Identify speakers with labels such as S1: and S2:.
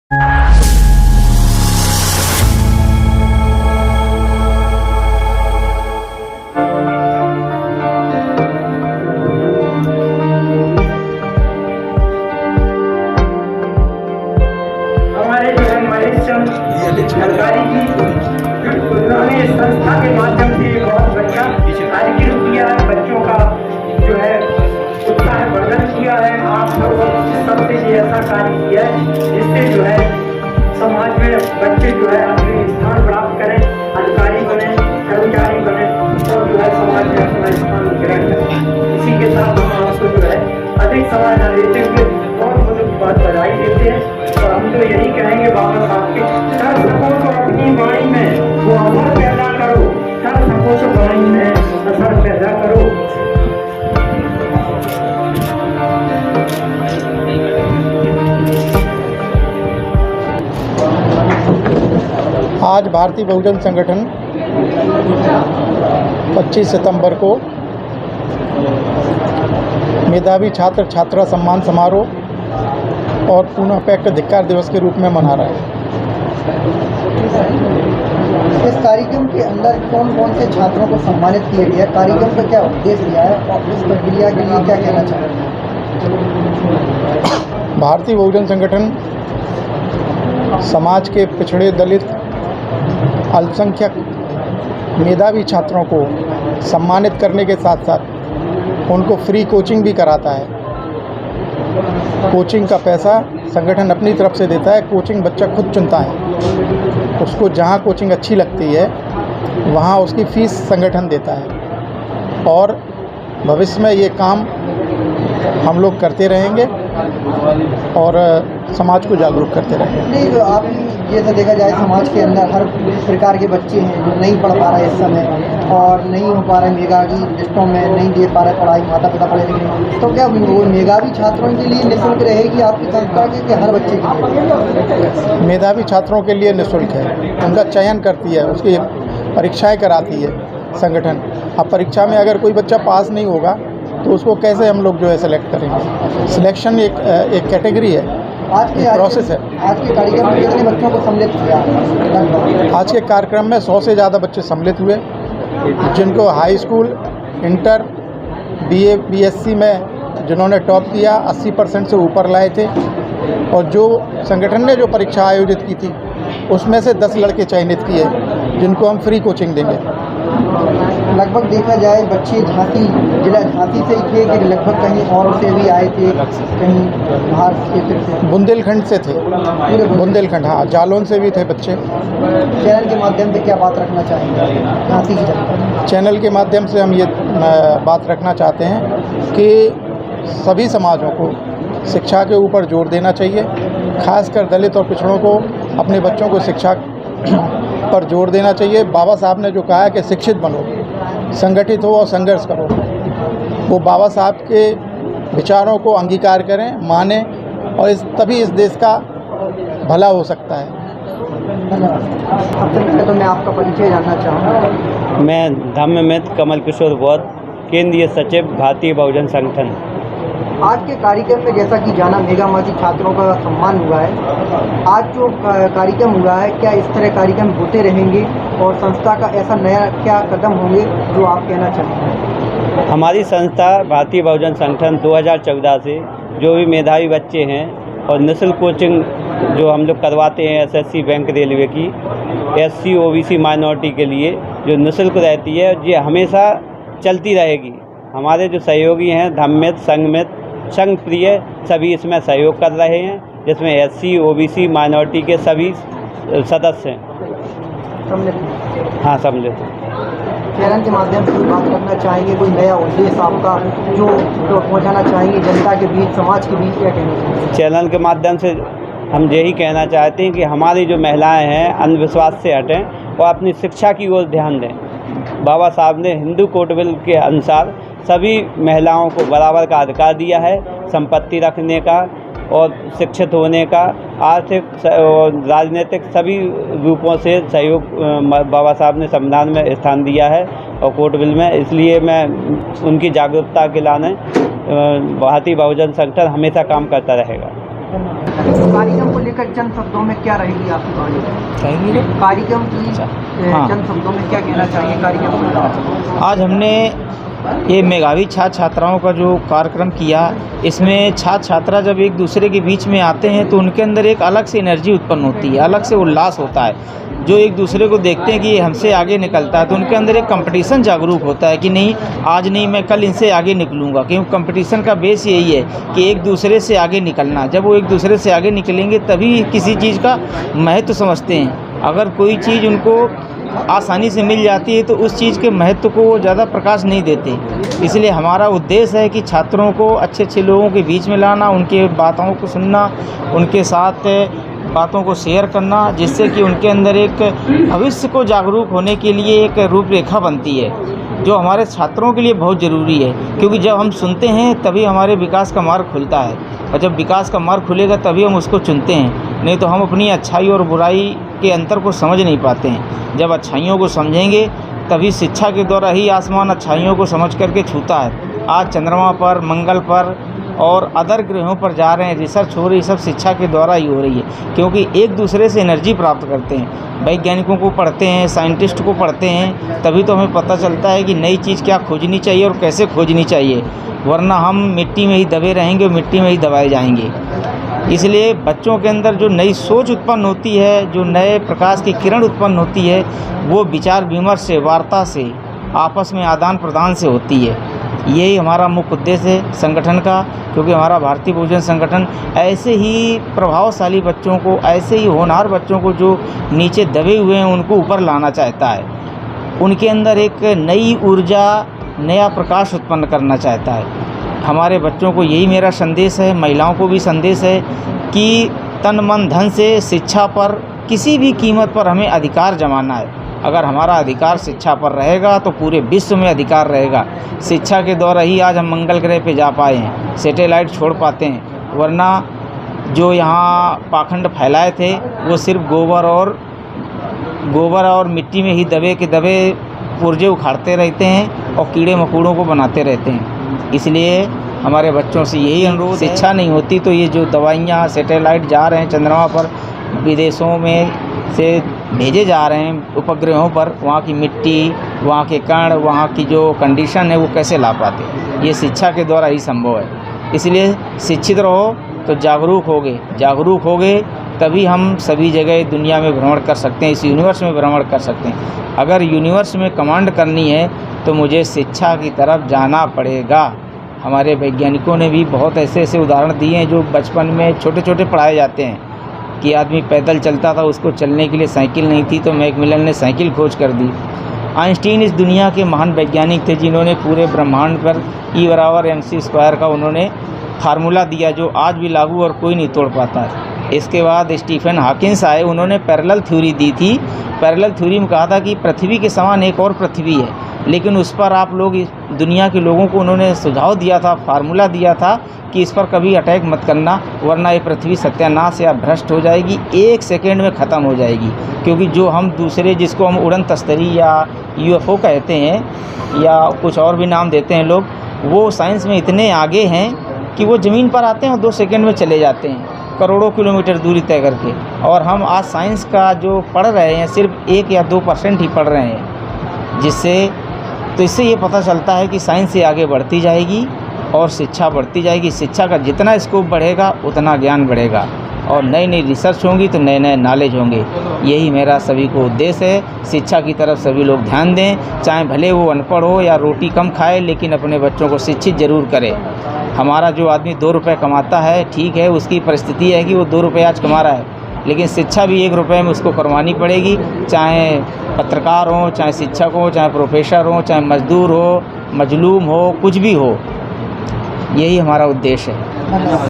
S1: हमारे जो है महेश चंद सरकारी जी, उन्होंने संस्था के माध्यम से बहुत बच्चा कार्यक्रम किया है, बच्चों का जो है उत्साह वर्धन किया है। आप लोग सबसे ये ऐसा कार्य किया है जिससे जो है समाज में बच्चे जो है अपने स्थान प्राप्त करें, अधिकारी बने, कर्मचारी बने और जो है समाज में अपना स्थान ग्रहण करें। इसी के साथ हम आपको जो है अधिक समय न लेते हुए बहुत बहुत बधाई देते हैं और हम तो यही कहेंगे बाबा साहब के कर सको तो अपनी वाणी में वो असर पैदा करो, कर सको तो वाणी में असर पैदा करो।
S2: आज भारतीय बहुजन संगठन 25 सितंबर को मेधावी छात्र छात्रा सम्मान समारोह और पुनः पैक्ट धिक्कार दिवस के रूप में मना रहा है।
S3: इस कार्यक्रम के अंदर कौन कौन से छात्रों को सम्मानित किया गया, कार्यक्रम का क्या उद्देश्य दिया है और इस प्रक्रिया के लिए क्या कहना चाहते हैं?
S2: भारतीय बहुजन संगठन समाज के पिछड़े, दलित, अल्पसंख्यक मेधावी छात्रों को सम्मानित करने के साथ साथ उनको फ्री कोचिंग भी कराता है। कोचिंग का पैसा संगठन अपनी तरफ से देता है। कोचिंग बच्चा खुद चुनता है, उसको जहाँ कोचिंग अच्छी लगती है वहाँ उसकी फ़ीस संगठन देता है और भविष्य में ये काम हम लोग करते रहेंगे और समाज को जागरूक करते रहेंगे।
S3: नहीं, तो आप ये तो देखा जाए समाज के अंदर हर प्रकार के बच्चे हैं जो नहीं पढ़ पा रहे इस समय और नहीं हो पा रहे, मेधावी लिस्टों में नहीं दे पा रहे पढ़ाई, माता पिता पढ़े लिखे, तो क्या वो मेधावी छात्रों के लिए निःशुल्क रहेगी आपकी संस्था के कि हर बच्चे के लिए?
S2: मेधावी छात्रों के लिए निःशुल्क है, उनका चयन करती है, उसकी परीक्षाएं कराती है संगठन। अब परीक्षा में अगर कोई बच्चा पास नहीं होगा तो उसको कैसे हम लोग जो है सेलेक्ट करेंगे? सिलेक्शन एक कैटेगरी है, प्रोसेस है।
S3: आज के कार्यक्रम में कितने बच्चों को सम्मिलित किया?
S2: आज के कार्यक्रम में 100 से ज़्यादा बच्चे सम्मिलित हुए, जिनको high school, inter, BA, BSc में जिन्होंने टॉप किया 80% से ऊपर लाए थे और जो संगठन ने जो परीक्षा आयोजित की थी उसमें से 10 लड़के चयनित किए जिनको हम फ्री कोचिंग देंगे।
S3: लगभग देखा जाए बच्चे जिला झांसी से ही थे कि लगभग कहीं और से भी आए थे, कहीं बाहर क्षेत्र से?
S2: बुंदेलखंड से थे, बुंदेलखंड, हाँ, जालौन से भी थे बच्चे।
S3: चैनल के माध्यम से क्या बात रखना चाहेंगे झांसी की जनता?
S2: चैनल के माध्यम से हम ये बात रखना चाहते हैं कि सभी समाजों को शिक्षा के ऊपर जोर देना चाहिए, खासकर दलित और पिछड़ों को अपने बच्चों को शिक्षा पर जोर देना चाहिए। बाबा साहब ने जो कहा है कि शिक्षित बनो, संगठित हो और संघर्ष करो, वो बाबा साहब के विचारों को अंगीकार करें, माने और तभी इस देश का भला हो सकता है।
S3: सबसे पहले तो मैं आपका परिचय जानना चाहूँगा।
S4: मैं धम्ममित्र कमल किशोर बौद्ध, केंद्रीय सचिव भारतीय बहुजन संगठन।
S3: आज के कार्यक्रम में जैसा कि जाना मेघामासी छात्रों का सम्मान हुआ है, आज जो कार्यक्रम हुआ है क्या इस तरह कार्यक्रम होते रहेंगे और संस्था का ऐसा नया क्या कदम होंगे जो आप कहना चाहेंगे?
S4: हमारी संस्था भारतीय बहुजन संगठन 2014 से जो भी मेधावी बच्चे हैं और निःशुल्क कोचिंग जो हम लोग करवाते हैं SSC बैंक रेलवे की, SC OBC माइनॉरिटी के लिए जो निःशुल्क रहती है, ये हमेशा चलती रहेगी। हमारे जो सहयोगी हैं धम्मित, संघमित, संघ प्रिय, सभी इसमें सहयोग कर रहे हैं, जिसमें SC OBC माइनॉरिटी के सभी सदस्य हैं। हाँ, सम्मिलित।
S3: चैनल के माध्यम से बात करना चाहेंगे, कोई नया उद्देश्य आपका जो पहुंचाना चाहेंगे जनता के बीच, समाज के बीच, क्या कहना चाहेंगे?
S4: चैनल के माध्यम से हम यही कहना चाहते हैं कि हमारी जो महिलाएं हैं अंधविश्वास से हटें और अपनी शिक्षा की ओर ध्यान दें। बाबा साहब ने हिंदू कोड बिल के अनुसार सभी महिलाओं को बराबर का अधिकार दिया है, संपत्ति रखने का और शिक्षित होने का, आर्थिक और राजनीतिक सभी रूपों से सहयोग बाबा साहब ने संविधान में स्थान दिया है और कोर्ट बिल में। इसलिए मैं उनकी जागरूकता के लाने भारतीय बहुजन संगठन हमेशा काम करता रहेगा।
S3: कार्यक्रम को लेकर चंद शब्दों में क्या रहेगी आपकी बात?
S5: कहेंगे
S3: कार्यक्रम की
S5: हाँ।
S3: चंद शब्दों में क्या कहना चाहिए कार्यक्रम में?
S5: आज हमने ये मेधावी छात्र छात्राओं का जो कार्यक्रम किया, इसमें छात्र छात्रा जब एक दूसरे के बीच में आते हैं तो उनके अंदर एक अलग से एनर्जी उत्पन्न होती है, अलग से उल्लास होता है। जो एक दूसरे को देखते हैं कि ये हमसे आगे निकलता है तो उनके अंदर एक कंपटीशन जागरूक होता है कि नहीं, आज नहीं मैं कल इनसे आगे निकलूँगा, क्योंकि कंपटीशन का बेस यही है कि एक दूसरे से आगे निकलना। जब वो एक दूसरे से आगे निकलेंगे तभी किसी चीज़ का महत्व समझते हैं। अगर कोई चीज़ उनको आसानी से मिल जाती है तो उस चीज़ के महत्व को वो ज़्यादा प्रकाश नहीं देते। इसलिए हमारा उद्देश्य है कि छात्रों को अच्छे अच्छे लोगों के बीच में लाना, उनके बातों को सुनना, उनके साथ बातों को शेयर करना, जिससे कि उनके अंदर एक भविष्य को जागरूक होने के लिए एक रूपरेखा बनती है, जो हमारे छात्रों के लिए बहुत ज़रूरी है। क्योंकि जब हम सुनते हैं तभी हमारे विकास का मार्ग खुलता है, और जब विकास का मार्ग खुलेगा तभी हम उसको चुनते हैं, नहीं तो हम अपनी अच्छाई और बुराई के अंतर को समझ नहीं पाते हैं। जब अच्छाइयों को समझेंगे तभी शिक्षा के द्वारा ही आसमान अच्छाइयों को समझ करके छूता है। आज चंद्रमा पर, मंगल पर और अदर ग्रहों पर जा रहे हैं, रिसर्च हो रही, सब शिक्षा के द्वारा ही हो रही है। क्योंकि एक दूसरे से एनर्जी प्राप्त करते हैं, वैज्ञानिकों को पढ़ते हैं, साइंटिस्ट को पढ़ते हैं, तभी तो हमें पता चलता है कि नई चीज़ क्या खोजनी चाहिए और कैसे खोजनी चाहिए, वरना हम मिट्टी में ही दबे रहेंगे और मिट्टी में ही दबाए जाएंगे। इसलिए बच्चों के अंदर जो नई सोच उत्पन्न होती है, जो नए प्रकाश की किरण उत्पन्न होती है, वो विचार विमर्श से, वार्ता से, आपस में आदान प्रदान से होती है। यही हमारा मुख्य उद्देश्य है संगठन का, क्योंकि हमारा भारतीय बहुजन संगठन ऐसे ही प्रभावशाली बच्चों को, ऐसे ही होनहार बच्चों को जो नीचे दबे हुए हैं उनको ऊपर लाना चाहता है। उनके अंदर एक नई ऊर्जा, नया प्रकाश उत्पन्न करना चाहता है। हमारे बच्चों को यही मेरा संदेश है, महिलाओं को भी संदेश है कि तन मन धन से शिक्षा पर किसी भी कीमत पर हमें अधिकार जमाना है। अगर हमारा अधिकार शिक्षा पर रहेगा तो पूरे विश्व में अधिकार रहेगा। शिक्षा के द्वारा ही आज हम मंगल ग्रह पे जा पाए हैं, सैटेलाइट छोड़ पाते हैं, वरना जो यहाँ पाखंड फैलाए थे वो सिर्फ गोबर और मिट्टी में ही दबे के दबे पुर्जे उखाड़ते रहते हैं और कीड़े मकोड़ों को बनाते रहते हैं। इसलिए हमारे बच्चों से यही अनुरोध, शिक्षा नहीं होती तो ये जो दवाइयाँ, सैटेलाइट जा रहे हैं चंद्रमा पर, विदेशों में से भेजे जा रहे हैं उपग्रहों पर, वहाँ की मिट्टी, वहाँ के कण, वहाँ की जो कंडीशन है वो कैसे ला पाते? ये शिक्षा के द्वारा ही संभव है। इसलिए शिक्षित रहो तो जागरूक होगे तभी हम सभी जगह दुनिया में भ्रमण कर सकते हैं, इस यूनिवर्स में भ्रमण कर सकते हैं। अगर यूनिवर्स में कमांड करनी है तो मुझे शिक्षा की तरफ जाना पड़ेगा। हमारे वैज्ञानिकों ने भी बहुत ऐसे ऐसे उदाहरण दिए हैं जो बचपन में छोटे छोटे पढ़ाए जाते हैं कि आदमी पैदल चलता था, उसको चलने के लिए साइकिल नहीं थी तो मैकमिलन ने साइकिल खोज कर दी। आइंस्टीन इस दुनिया के महान वैज्ञानिक थे जिन्होंने पूरे ब्रह्मांड पर E=mc² का उन्होंने फार्मूला दिया, जो आज भी लागू और कोई नहीं तोड़ पाता है। इसके बाद स्टीफन हॉकिंस आए, उन्होंने पैरेलल थ्योरी दी थी। पैरेलल थ्योरी में कहा था कि पृथ्वी के समान एक और पृथ्वी है, लेकिन उस पर आप लोग, दुनिया के लोगों को उन्होंने सुझाव दिया था, फार्मूला दिया था कि इस पर कभी अटैक मत करना, वरना ये पृथ्वी सत्यानाश या भ्रष्ट हो जाएगी, 1 सेकेंड में ख़त्म हो जाएगी। क्योंकि जो हम दूसरे, जिसको हम उड़न तस्तरी या UFO कहते हैं या कुछ और भी नाम देते हैं लोग, वो साइंस में इतने आगे हैं कि वो ज़मीन पर आते हैं और 2 सेकेंड में चले जाते हैं, करोड़ों किलोमीटर दूरी तय करके। और हम आज साइंस का जो पढ़ रहे हैं सिर्फ 1 या 2% ही पढ़ रहे हैं, इससे ये पता चलता है कि साइंस से आगे बढ़ती जाएगी और शिक्षा बढ़ती जाएगी। शिक्षा का जितना स्कोप बढ़ेगा उतना ज्ञान बढ़ेगा, और नई नई रिसर्च होंगी तो नए नए नॉलेज होंगे। यही मेरा सभी को उद्देश्य है। शिक्षा की तरफ सभी लोग ध्यान दें, चाहे भले वो अनपढ़ हो या रोटी कम खाए, लेकिन अपने बच्चों को शिक्षित ज़रूर करें। हमारा जो आदमी 2 रुपये कमाता है, ठीक है, उसकी परिस्थिति है कि वो 2 रुपये आज कमा रहा है, लेकिन शिक्षा भी 1 रुपये में उसको करवानी पड़ेगी। चाहे पत्रकार हो, चाहे शिक्षक हो, चाहे प्रोफेसर हो, चाहे मजदूर हो, मजलूम हो, कुछ भी हो, यही हमारा उद्देश्य है।